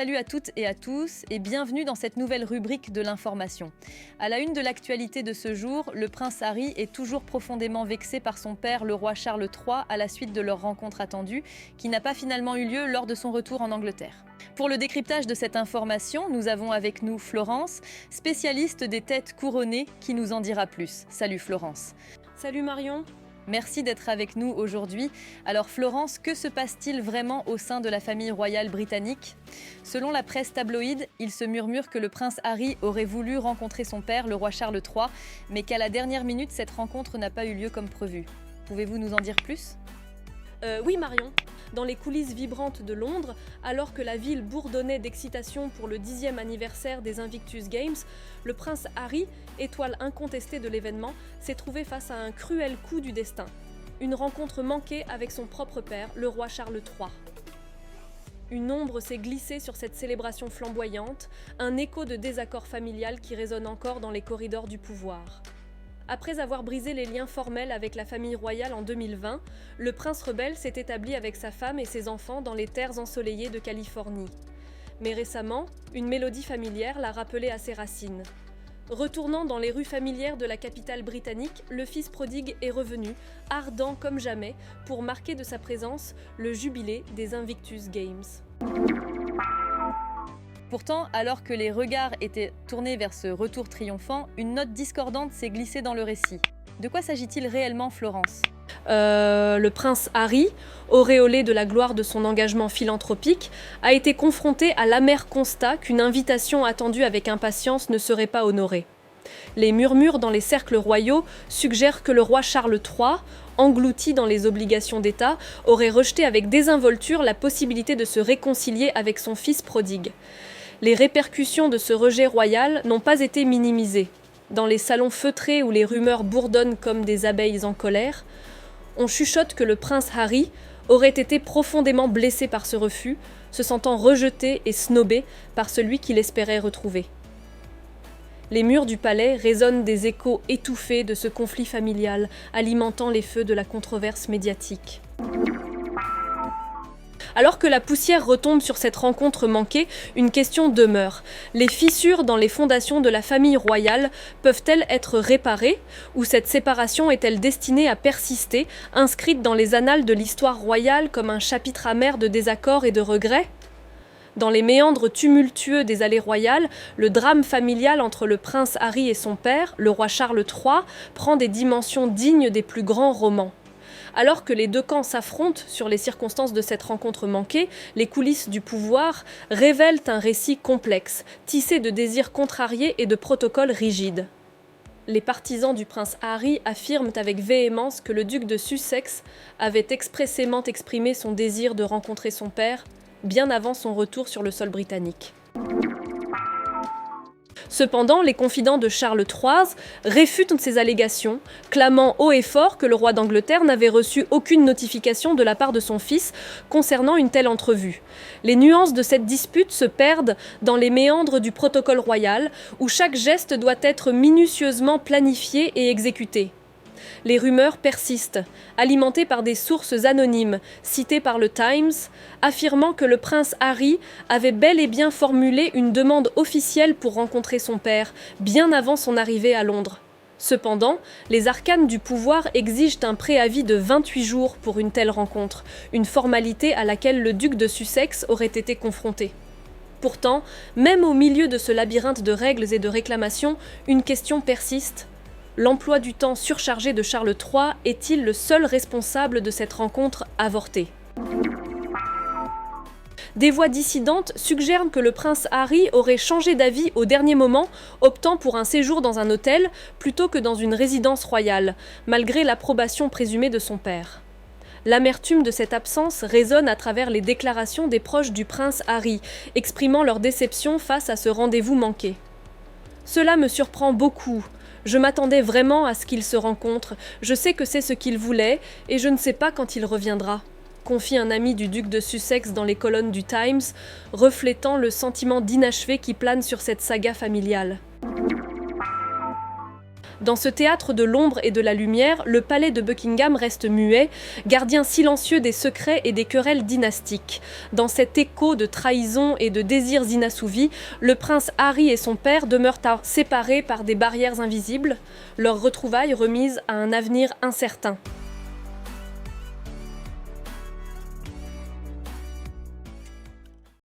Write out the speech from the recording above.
Salut à toutes et à tous et bienvenue dans cette nouvelle rubrique de l'information. À la une de l'actualité de ce jour, le prince Harry est toujours profondément vexé par son père, le roi Charles III, à la suite de leur rencontre attendue, qui n'a pas finalement eu lieu lors de son retour en Angleterre. Pour le décryptage de cette information, nous avons avec nous Florence, spécialiste des têtes couronnées, qui nous en dira plus. Salut Florence. Salut Marion. Merci d'être avec nous aujourd'hui. Alors Florence, que se passe-t-il vraiment au sein de la famille royale britannique ? Selon la presse tabloïde, il se murmure que le prince Harry aurait voulu rencontrer son père, le roi Charles III, mais qu'à la dernière minute, cette rencontre n'a pas eu lieu comme prévu. Pouvez-vous nous en dire plus ? Oui Marion. Dans les coulisses vibrantes de Londres, alors que la ville bourdonnait d'excitation pour le 10e anniversaire des Invictus Games, le prince Harry, étoile incontestée de l'événement, s'est trouvé face à un cruel coup du destin. Une rencontre manquée avec son propre père, le roi Charles III. Une ombre s'est glissée sur cette célébration flamboyante, un écho de désaccord familial qui résonne encore dans les corridors du pouvoir. Après avoir brisé les liens formels avec la famille royale en 2020, le prince rebelle s'est établi avec sa femme et ses enfants dans les terres ensoleillées de Californie. Mais récemment, une mélodie familière l'a rappelé à ses racines. Retournant dans les rues familières de la capitale britannique, le fils prodigue est revenu, ardent comme jamais, pour marquer de sa présence le jubilé des Invictus Games. Pourtant, alors que les regards étaient tournés vers ce retour triomphant, une note discordante s'est glissée dans le récit. De quoi s'agit-il réellement, Florence ? Le prince Harry, auréolé de la gloire de son engagement philanthropique, a été confronté à l'amer constat qu'une invitation attendue avec impatience ne serait pas honorée. Les murmures dans les cercles royaux suggèrent que le roi Charles III, englouti dans les obligations d'État, aurait rejeté avec désinvolture la possibilité de se réconcilier avec son fils prodigue. Les répercussions de ce rejet royal n'ont pas été minimisées. Dans les salons feutrés où les rumeurs bourdonnent comme des abeilles en colère, on chuchote que le prince Harry aurait été profondément blessé par ce refus, se sentant rejeté et snobé par celui qu'il espérait retrouver. Les murs du palais résonnent des échos étouffés de ce conflit familial, alimentant les feux de la controverse médiatique. Alors que la poussière retombe sur cette rencontre manquée, une question demeure. Les fissures dans les fondations de la famille royale peuvent-elles être réparées, ou cette séparation est-elle destinée à persister, inscrite dans les annales de l'histoire royale comme un chapitre amer de désaccords et de regrets ? Dans les méandres tumultueux des allées royales, le drame familial entre le prince Harry et son père, le roi Charles III, prend des dimensions dignes des plus grands romans. Alors que les deux camps s'affrontent sur les circonstances de cette rencontre manquée, les coulisses du pouvoir révèlent un récit complexe, tissé de désirs contrariés et de protocoles rigides. Les partisans du prince Harry affirment avec véhémence que le duc de Sussex avait expressément exprimé son désir de rencontrer son père, bien avant son retour sur le sol britannique. Cependant, les confidents de Charles III réfutent ces allégations, clamant haut et fort que le roi d'Angleterre n'avait reçu aucune notification de la part de son fils concernant une telle entrevue. Les nuances de cette dispute se perdent dans les méandres du protocole royal, où chaque geste doit être minutieusement planifié et exécuté. Les rumeurs persistent, alimentées par des sources anonymes, citées par le Times, affirmant que le prince Harry avait bel et bien formulé une demande officielle pour rencontrer son père, bien avant son arrivée à Londres. Cependant, les arcanes du pouvoir exigent un préavis de 28 jours pour une telle rencontre, une formalité à laquelle le duc de Sussex aurait été confronté. Pourtant, même au milieu de ce labyrinthe de règles et de réclamations, une question persiste. L'emploi du temps surchargé de Charles III est-il le seul responsable de cette rencontre avortée ? Des voix dissidentes suggèrent que le prince Harry aurait changé d'avis au dernier moment, optant pour un séjour dans un hôtel plutôt que dans une résidence royale, malgré l'approbation présumée de son père. L'amertume de cette absence résonne à travers les déclarations des proches du prince Harry, exprimant leur déception face à ce rendez-vous manqué. « Cela me surprend beaucoup. Je m'attendais vraiment à ce qu'il se rencontre, je sais que c'est ce qu'il voulait, et je ne sais pas quand il reviendra », confie un ami du duc de Sussex dans les colonnes du Times, reflétant le sentiment d'inachevé qui plane sur cette saga familiale. Dans ce théâtre de l'ombre et de la lumière, le palais de Buckingham reste muet, gardien silencieux des secrets et des querelles dynastiques. Dans cet écho de trahison et de désirs inassouvis, le prince Harry et son père demeurent séparés par des barrières invisibles, leur retrouvaille remise à un avenir incertain.